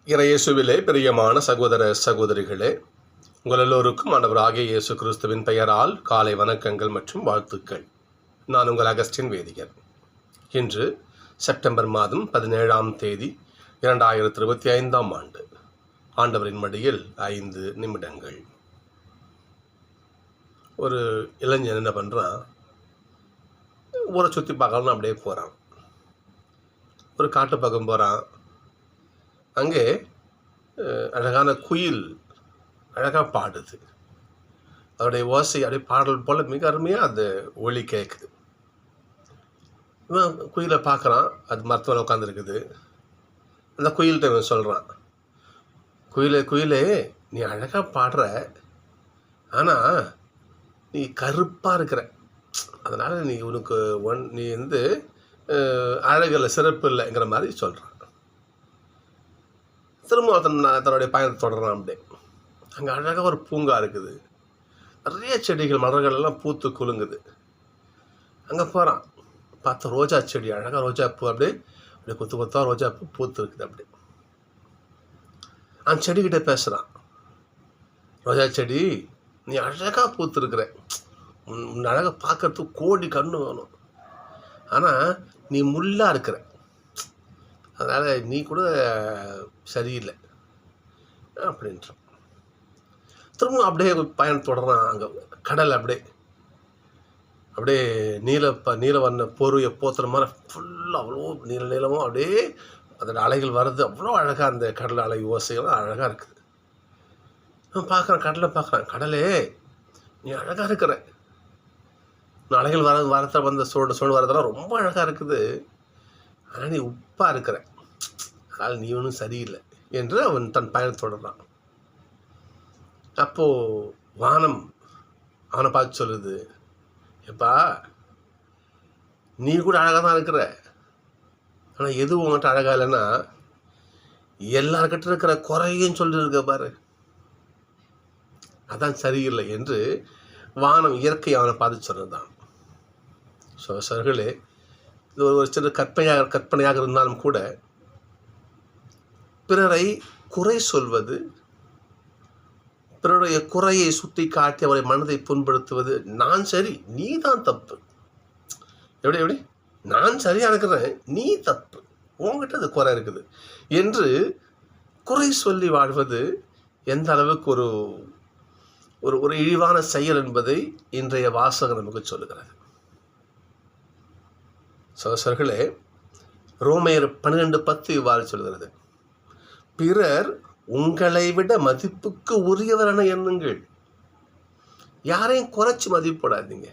இறையேசுவிலே பிரியமான சகோதர சகோதரிகளே, உங்கள் எல்லோருக்கும் ஆண்டவராகிய இயேசு கிறிஸ்துவின் பெயரால் காலை வணக்கங்கள் மற்றும் வாழ்த்துக்கள். நான் உங்கள் அகஸ்டின் வேதியர். இன்று செப்டம்பர் மாதம் 17ஆம் தேதி 2025ஆம் ஆண்டு. ஆண்டவரின் மடியில் 5 நிமிடங்கள். ஒரு இளைஞன் என்ன பண்ணுறான், ஊரை சுற்றி பார்க்கலான்னு அப்படியே போகிறான். ஒரு காட்டு பக்கம் போகிறான். அங்கே அழகான குயில் அழகாக பாடுது. அதோடைய ஓசை அப்படியே பாடல் போல் மிக அருமையாக அந்த ஒலி கேட்குது. இவன் குயிலை பார்க்குறான். அது மரத்தில் உட்காந்துருக்குது. அந்த குயில்கிட்ட இவன் சொல்கிறான், குயிலே நீ அழகாக பாடுற, ஆனால் நீ கருப்பாக இருக்கிற, அதனால் நீ அழகில் சிறப்பு இல்லைங்கிற மாதிரி சொல்கிறான். திரும்ப தன்னுடைய பயணத்தை தொடர்றான். அப்படியே அங்கே அழகாக ஒரு பூங்கா இருக்குது. நிறைய செடிகள் மலர்கள் எல்லாம் பூத்து குலுங்குது. அங்கே போகிறான். பார்த்தா ரோஜா செடி, அழகாக ரோஜா பூ அப்படியே கொத்து கொத்தாக ரோஜா பூ பூத்து இருக்குது. அப்படி அந்த செடிக்கிட்ட பேசுகிறான். ரோஜா செடி, நீ அழகாக பூத்துருக்குற, உன் அழகாக பார்க்கறதுக்கு கோடி கண்ணு வேணும், ஆனால் நீ முள்ளாக இருக்கிற, அதனால் நீ கூட சரியில்லை அப்படின்றான். திரும்ப அப்படியே பயணம் தொடர்றான். அங்கே கடல் அப்படியே நீல வண்ண போர்வையை போத்துற மாதிரி ஃபுல்லாக அவ்வளோ நீளமும் அப்படியே அதோட அலைகள் வர்றது அவ்வளோ அழகாக, அந்த கடல் அலை ஓசைகள்லாம் அழகாக இருக்குது. பார்க்குறான், கடலை பார்க்குறான். கடலே, நீ அழகாக இருக்கிற, அலைகள் வரத்தை வந்த சூடு வரதெல்லாம் ரொம்ப அழகாக இருக்குது, ஆனால் நீ உப்பாக இருக்கிற, அதனால் நீ ஒன்றும் சரியில்லை என்று அவன் தன் பயணம் தொடர்றான். அப்போது வானம் அவனை பார்த்து சொல்லுது, எப்பா நீ கூட அழகாக தான் இருக்கிற, ஆனால் எது உங்கள்கிட்ட அழகாக இல்லைன்னா எல்லார்கிட்ட இருக்கிற குறையும் சொல்லியிருக்க பாரு, அதான் சரியில்லை என்று வானம் இயற்கை அவனை பார்த்து சொன்னதுதான். சர்களே, இது ஒரு சிறு கற்பனையாக இருந்தாலும் கூட பிறரை குறை சொல்வது, பிறருடைய குறையை சுட்டி காட்டி அவரை மனதை புண்படுத்துவது, நான் சரி நீ தான் தப்பு, எப்படி நான் சரியாக இருக்கிறேன், நீ தப்பு, உங்ககிட்ட அது குறை இருக்குது என்று குறை சொல்லி வாழ்வது எந்த அளவுக்கு ஒரு ஒரு இழிவான செயல் என்பதை இன்றைய வாசகம் நமக்கு சொல்லுகிறது. சகோதரர்களே, ரோமையர் 12:10 இவ்வாறு சொல்கிறது, பிறர் உங்களை விட மதிப்புக்கு உரியவர் என எண்ணுங்கள். யாரையும் குறைச்சி மதிப்பிடாதீங்க.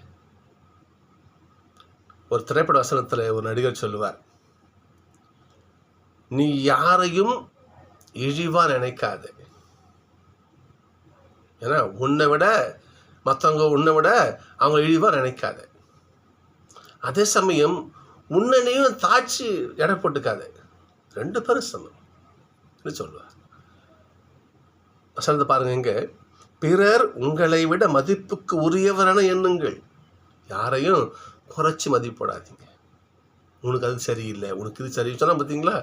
ஒரு திரைப்பட வசனத்தில் ஒரு நடிகர் சொல்லுவார், நீ யாரையும் இழிவா நினைக்காத, ஏன்னா உன்னை விட அவங்க இழிவா நினைக்காத, அதே சமயம் உன்னையும் தாட்சி எடை போட்டுக்காத, 2 பேரும் சமம் சொல்லுவார். வசனத்தை பாருங்க, இங்க பிறர் உங்களை விட மதிப்புக்கு உரியவரென எண்ணுங்கள், யாரையும் குறைச்சி மதிப்பிடாதீங்க. உனக்கு அது சரியில்லை, உனக்கு இது சரி சொன்னா பார்த்தீங்களா,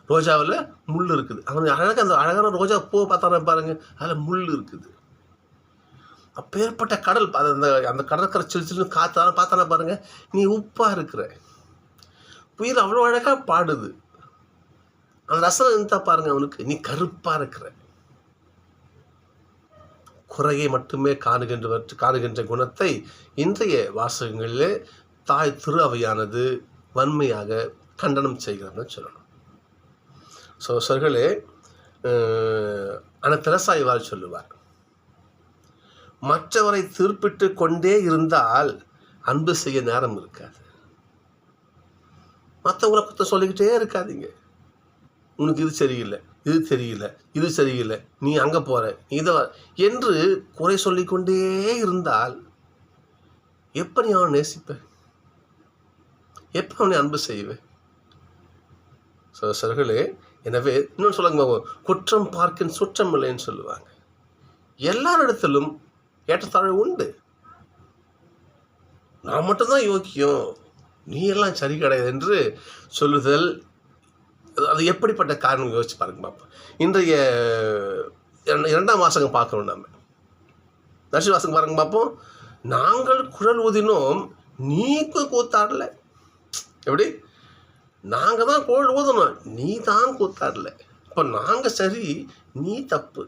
ரோஜாவில் முள் இருக்குது, அவன் அழகாக அந்த அழகான ரோஜா பூவை பார்த்தான பாருங்க, அதில் முள் இருக்குது. அப்பேற்பட்ட கடல், அந்த கடற்கரை சில்லு காத்தான பார்த்தான பாருங்க, நீ உப்பா இருக்கிற, புயல் அவ்வளோ அழகாக பாடுது, அந்த ரசம் இருந்தா பாருங்க அவனுக்கு, நீ கருப்பா இருக்கிற. குறையை மட்டுமே காணுகின்ற குணத்தை இன்றைய வாசகங்களிலே தாய் திரு அவையானது வன்மையாக கண்டனம் செய்கிறான்னு சொல்லணும். சர்களே, ஆனால் தெரசா இவ்வாறு சொல்லுவார், மற்றவரை திருப்பிட்டு கொண்டே இருந்தால் அன்பு செய்ய நேரம் இருக்காது. மற்றவங்களை குற்றம் சொல்லிக்கிட்டே இருக்காதீங்க. உனக்கு இது சரியில்லை, இது சரியில்லை, இது சரியில்லை, நீ அங்கே போகிற, இதை என்று குறை சொல்லிக்கொண்டே இருந்தால் எப்போ நீ அவனை நேசிப்ப, எப்போ அவனை அன்பு செய்வேன்? சர்களே, எனவே இன்னொன்று சொல்லுங்க, குற்றம் பார்க்கின் சுற்றம் இல்லைன்னு சொல்லுவாங்க. எல்லாரிடத்திலும் ஏற்றத்தாழ்வு உண்டு. நான் மட்டும்தான் யோக்கியம், நீ எல்லாம் சரி கிடையாது என்று சொல்லுதல் அது எப்படிப்பட்ட காரணம் யோசிச்சு பாருங்க பார்ப்போம். இன்றைய 2ஆம் வாசகம் பார்க்கணும். நம்ம தர்ஷி வாசகம் பாருங்க பார்ப்போம். நாங்கள் குழல் ஊதினோம், நீ கூத்தாடல. எப்படி? நாங்கள் தான் குழல் ஊதணும், நீ தான் கூத்தாடல. இப்போ நாங்கள் சரி, நீ தப்பு.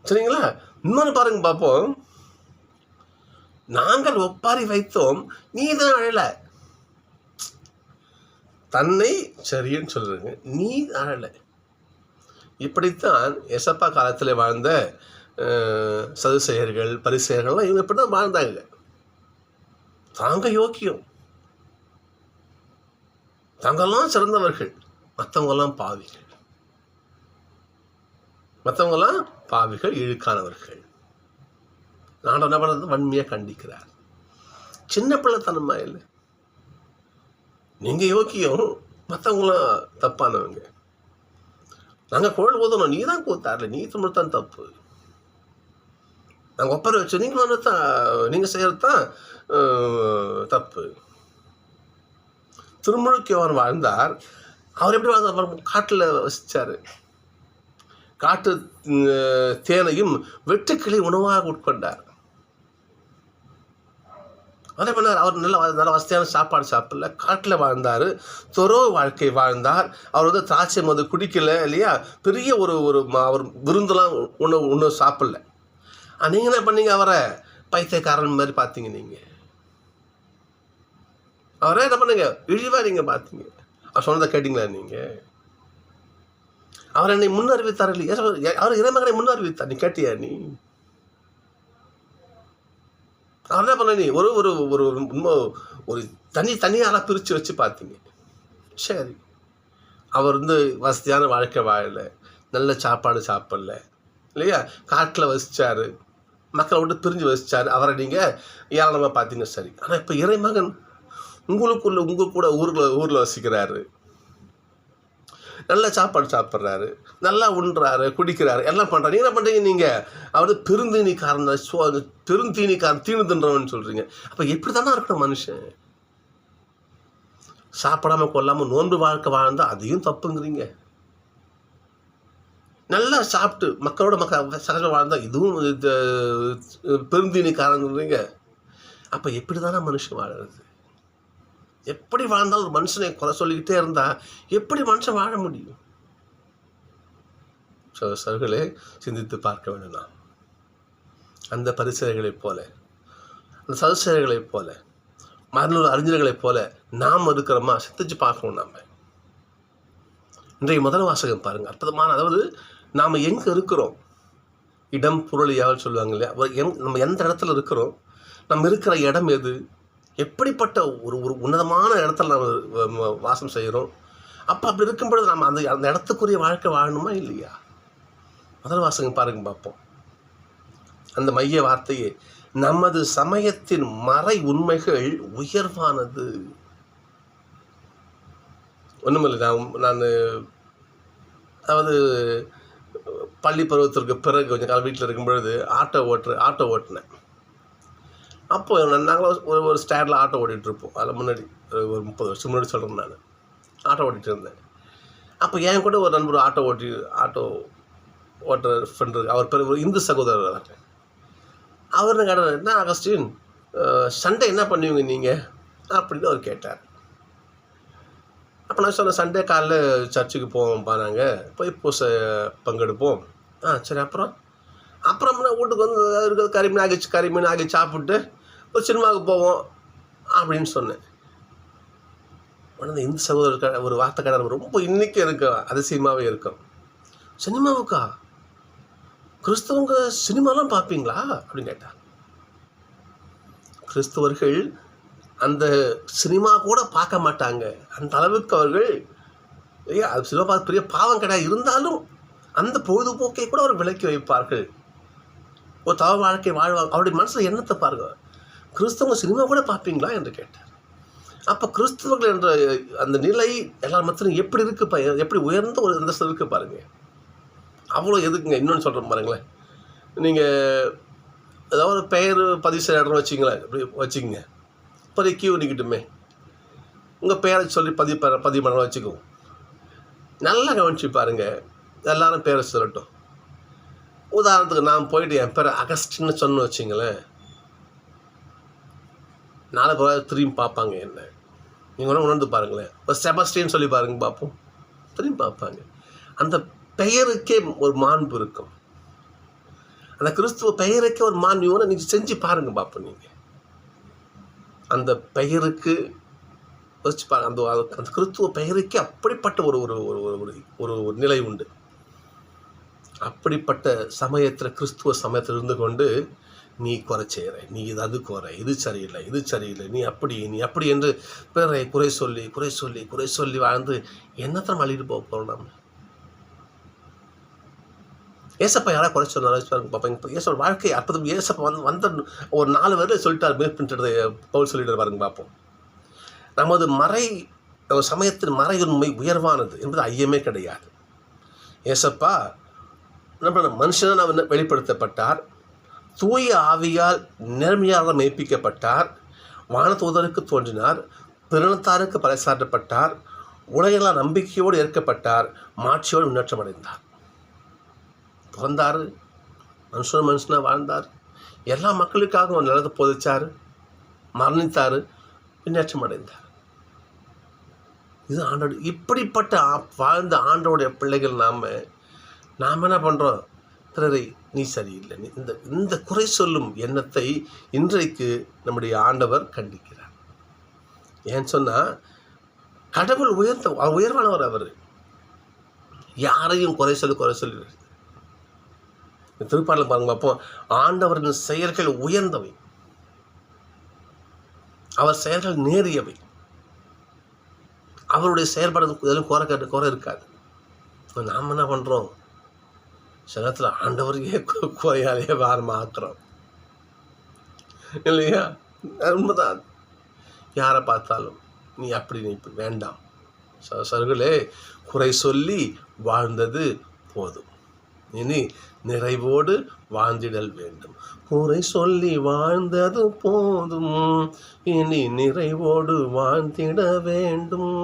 சரிங்களா? இன்னொன்று பாருங்க பார்ப்போம். நாங்கள் ஒப்பாரி வைத்தோம், நீ தான் அழலை. தன்னை சரின்னு சொல்றீங்க, நீ அழலை. இப்படித்தான் எசப்பா காலத்தில் வாழ்ந்த சதுசேயர்கள், பரிசேயர்கள்லாம் இவங்க இப்படி தான் வாழ்ந்தாங்க. தாங்க யோக்கியம், தாங்கெல்லாம் சிறந்தவர்கள், மற்றவங்கெல்லாம் பாவிகள். மற்றவங்கெல்லாம் பாவிகள், இழுக்கானவர்கள். நான் என்ன பண்ணுறது? வன்மையாக கண்டிக்கிறார். சின்ன பிள்ளைத்தனமா இல்லை. நீங்கள் யோக்கியம், மற்றவங்களாம் தப்பானவங்க. நாங்கள் குழல் ஊதணும், நீ தான் கூத்தாடல, நீ தான் தப்பு. நாங்கள் ஒப்பரை வச்சு நீங்கள் செய்கிறது தான் தப்பு. திருமுழுக்கியவர் வாழ்ந்தார். அவர் எப்படி வாழ்ந்தார்? காட்டில் வசித்தார். காட்டு தேனையும் வெட்டுக்கிளி உணவாக உட்கொண்டார். அதே பண்ணார். அவர் நல்ல வசதியான சாப்பாடு சாப்பிடல, காட்டில் வாழ்ந்தார், துறவு வாழ்க்கை வாழ்ந்தார். அவர் திராட்சை மது குடிக்கல இல்லையா, பெரிய ஒரு அவர் விருந்தெல்லாம் ஒன்றும் சாப்பிடல. நீங்கள் என்ன பண்ணீங்க? அவரை பைத்தியக்காரன் மாதிரி பார்த்தீங்க. நீங்கள் அவரே என்ன பண்ணுங்க? இழிவாக நீங்கள் பார்த்தீங்க. அவர் சொன்னதை கேட்டீங்களா? நீங்கள் அவர் என்னை முன்னறிவித்தார் இல்லையா? அவர் இறைமகனை முன்னறிவித்தார். நீ கேட்டியா? நீ அவர் என்ன பண்ண? நீ ஒரு ஒரு ஒரு ஒரு தனியாராக பிரித்து வச்சு பார்த்தீங்க. சரி, அவர் வசதியான வாழ்க்கை வாழலை, நல்ல சாப்பாடு சாப்பிடல இல்லையா, காட்டில் வசித்தார், மக்களை விட்டு பிரிஞ்சு வசித்தார். அவரை நீங்கள் ஏளனமாக பார்த்தீங்க. சரி, ஆனால் இப்போ இறைமகன் உங்கள் கூட ஊரில் வசிக்கிறாரு, நல்ல சாப்பாடு சாப்பிட்றாரு, நல்லா உண்றாரு, குடிக்கிறாரு, எல்லாம் பண்ணுறாரு. என்ன பண்ணுறீங்க? நீங்கள் அவர் பெருந்தீனிக்காரன், பெருந்தீனிக்காரன், தீனு தின்றவன்னு சொல்கிறீங்க. அப்போ எப்படி தானே இருக்கணும் மனுஷன்? சாப்பிடாம கொள்ளாமல் நோன்பு வாழ்க்கை வாழ்ந்தால் அதையும் தப்புங்கிறீங்க. நல்லா சாப்பிட்டு மக்களோட சகஜமாக வாழ்ந்தால் இதுவும் பெருந்தீனிக்காரங்கிறீங்க. அப்போ எப்படி தானே மனுஷன் வாழறது? எப்படி வாழ்ந்தாலும் ஒரு மனுஷனை குறை சொல்லிக்கிட்டே இருந்தால் எப்படி மனுஷன் வாழ முடியும்? சகோதரர்களே, சிந்தித்து பார்க்க வேண்டும். நாம் அந்த பரிசேயர்களைப் போல, அந்த சதுசேயர்களைப் போல, மறைநூல் அறிஞர்களைப் போல நாம் இருக்கிறோமா? சிந்திச்சு பார்க்கணும். நாம் இன்றைய முதல் வாசகம் பாருங்கள், அற்புதமான. அதாவது நாம் எங்கே இருக்கிறோம், இடம் பொருள் யாவது சொல்லுவாங்க இல்லையா, நம்ம எந்த இடத்துல இருக்கிறோம், நம்ம இருக்கிற இடம் எது, எப்படிப்பட்ட ஒரு உன்னதமான இடத்துல நம்ம வாசம் செய்கிறோம். அப்போ அப்படி இருக்கும்பொழுது நம்ம அந்த இடத்துக்குரிய வாழ்க்கை வாழணுமா இல்லையா? முதல் வாசகம் பாருங்க பார்ப்போம். அந்த மைய வார்த்தையே, நமது சமயத்தின் மறை உண்மைகள் உயர்வானது. ஒன்றுமில்லை, நான் அதாவது பள்ளி பருவத்திற்கு பிறகு கொஞ்சம் காலம் வீட்டில் இருக்கும் பொழுது ஆட்டோ ஓட்டினேன். அப்போ நாங்களும் ஒரு ஸ்டாண்டில் ஆட்டோ ஓட்டிகிட்ருப்போம். அதில் முன்னாடி ஒரு 30 வருஷம் முன்னாடி சொல்கிறேன். நான் ஆட்டோ ஓட்டிகிட்டு இருந்தேன். அப்போ என் கூட ஒரு நண்பர் ஆட்டோ ஓட்டுற ஃப்ரெண்டு, அவர் பேர் ஒரு இந்து சகோதரர். அவர் கேட்டார், என்ன அகஸ்டின், சண்டே என்ன பண்ணுவீங்க நீங்கள் அப்படின்னு அவர் கேட்டார். அப்போ நான் சொன்னேன், சண்டே காலைல சர்ச்சுக்கு போவோம்ப்பா, நாங்கள் போய் பூசை பங்கெடுப்போம். சரி, அப்புறம் வீட்டுக்கு இருக்கிறது கறிமீன் ஆகி சாப்பிட்டு ஒரு சினிமாவுக்கு போவோம் அப்படின்னு சொன்னேன். உடனே இந்து சகோதரர் ஒரு வார்த்தைக்காரர் ரொம்ப இன்றைக்கி இருக்கும், அதிசயமாகவே இருக்கும். சினிமாவுக்கா? கிறிஸ்தவங்க சினிமாலாம் பார்ப்பீங்களா அப்படின்னு கேட்டார். கிறிஸ்தவர்கள் அந்த சினிமா கூட பார்க்க மாட்டாங்க. அந்த அளவுக்கு அவர்கள் அது சினிமா பார்த்து பெரிய பாவம் கிடையாது. இருந்தாலும் அந்த பொழுதுபோக்கை கூட அவர் விலக்கி வைப்பார்கள். ஒரு தவ வாழ்க்கை வாழ்வாங்க. அவருடைய மனசில் எண்ணத்தை பாருங்க. கிறிஸ்தவங்க சினிமா கூட பார்ப்பீங்களா என்று கேட்டார். அப்போ கிறிஸ்தவர்கள் என்ற அந்த நிலை எல்லார் மத்தியும் எப்படி இருக்குப்பா, எப்படி உயர்ந்த ஒரு அந்தஸ்து இருக்குது பாருங்கள். அவ்வளோ எதுக்குங்க. இன்னொன்று சொல்கிறேன் பாருங்களேன், நீங்கள் ஏதாவது ஒரு பெயர் பதிவு செய்ய இடம் வச்சிங்களேன், இப்படி வச்சுக்கோங்க, இப்போ கியூ நிற்கட்டுமே, உங்கள் பேரை சொல்லி பதிவு பண்ண வச்சுக்குவோம். நல்லா கவனிச்சு பாருங்கள். எல்லாரும் பேரை சொல்லட்டும். உதாரணத்துக்கு நான் போயிட்டு என் பேரை அகஸ்டின்னு சொன்னு வச்சிங்களேன், 4 பேர் திரும்பி பார்ப்பாங்க என்ன. நீங்கள் கூட உணர்ந்து பாருங்களேன். இப்போ செபஸ்டின்னு சொல்லி பாருங்க பார்ப்போம், திரும்பி பார்ப்பாங்க. அந்த பெயருக்கே ஒரு மாண்பு இருக்கும். அந்த கிறிஸ்துவ பெயருக்கே ஒரு மாண்பு நீங்கள் செஞ்சு பாருங்க பார்ப்போம். நீங்கள் அந்த பெயருக்கு யோசிச்சு பாருங்க. அந்த கிறிஸ்துவ பெயருக்கே அப்படிப்பட்ட ஒரு ஒரு ஒரு ஒரு நிலை உண்டு. அப்படிப்பட்ட சமயத்தில், கிறிஸ்துவ சமயத்தில் இருந்து கொண்டு நீ குறை செய்கிற, நீ அது குறை, இது சரியில்லை, நீ அப்படி என்று பிறரை குறை சொல்லி வாழ்ந்து என்னத்தை அழிட்டு போக போகிறோம். நம்ம ஏசப்பா யாராவது குறை சொன்னாலும் பார்ப்பேன். ஏசப்பா வாழ்க்கை அற்புதம். ஏசப்பா வந்த ஒரு 4 பேரில் சொல்லிட்டார், மேற்பின்றது பவுல் சொல்லிட்டு பாருங்க பார்ப்போம். நமது சமயத்தின் மறையுண்மை உயர்வானது என்பது ஐயமே கிடையாது. ஏசப்பா நம்ம மனுஷனாக அவர் வெளிப்படுத்தப்பட்டார், தூய ஆவியால் நேர்மையாக மெய்ப்பிக்கப்பட்டார், வானதூதருக்கு தோன்றினார், பிறனத்தாருக்கு பறைசாற்றப்பட்டார், உலகெல்லாம் நம்பிக்கையோடு ஏற்கப்பட்டார், மாட்சியோடு முன்னேற்றம் அடைந்தார். பிறந்தார், மனுஷனாக வாழ்ந்தார், எல்லா மக்களுக்காகவும் நல்லதை போதிச்சார், மரணித்தார், முன்னேற்றம் அடைந்தார். இது ஆண்டோட. இப்படிப்பட்ட வாழ்ந்த ஆண்டோடைய பிள்ளைகள் நாம் என்ன பண்ணுறோம்? பிறரை நீ சரியில்லை, இந்த குறை சொல்லும் எண்ணத்தை இன்றைக்கு நம்முடைய ஆண்டவர் கண்டிக்கிறார். ஏன்னு சொன்னால், கடவுள் உயர்வானவர். அவர் யாரையும் குறை சொல்லி திருப்பாடல் பாருங்க பார்ப்போம். ஆண்டவரின் செயல்கள் உயர்ந்தவை, அவர் செயல்கள் நேரியவை, அவருடைய செயல்பாடு குறை இருக்காது. நாம் என்ன பண்ணுறோம்? சிலத்தில் ஆண்டவரையே குறையாலேயே வாரமாக்குறோம் இல்லையா? உண்மைதான். யாரை பார்த்தாலும் நீ வேண்டாம். சர்களே, குறை சொல்லி வாழ்ந்தது போதும், இனி நிறைவோடு வாழ்ந்திடல் வேண்டும். குறை சொல்லி வாழ்ந்தது போதும், இனி நிறைவோடு வாழ்ந்திட வேண்டும்.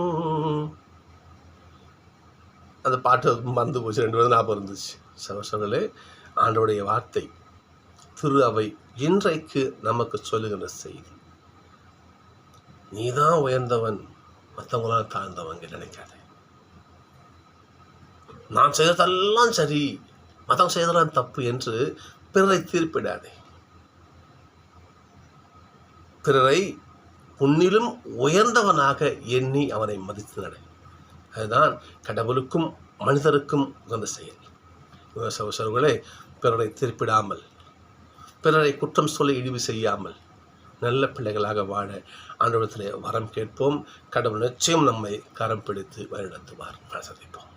அந்த பாட்டு மறந்து போச்சு. 2 பேரும் ஞாபகம் இருந்துச்சு. சகோதரர்களே, ஆண்டவருடைய வார்த்தை, திரு அவை இன்றைக்கு நமக்கு சொல்லுகின்ற செய்தி, நீதான் உயர்ந்தவன், மற்றவங்களாம் தாழ்ந்தவங்க நினைக்காத. நான் செய்ததெல்லாம் சரி, மதம் செய்ததெல்லாம் தப்பு என்று பிறரை தீர்ப்பிடாதே. பிறரை உன்னிலும் உயர்ந்தவனாக எண்ணி அவனை மதித்து நட. அதுதான் கடவுளுக்கும் மனிதருக்கும் உகந்த செயல். சகோதரர்களே, பிறரை தீர்ப்பிடாமல், பிறரை குற்றம் சொல்லி இழிவு செய்யாமல் நல்ல பிள்ளைகளாக வாழ ஆண்டவரிடத்திலே வரம் கேட்போம். கடவுள் நிச்சயம் நம்மை கரம் பிடித்து வழிநடத்துவார். சந்திப்போம்.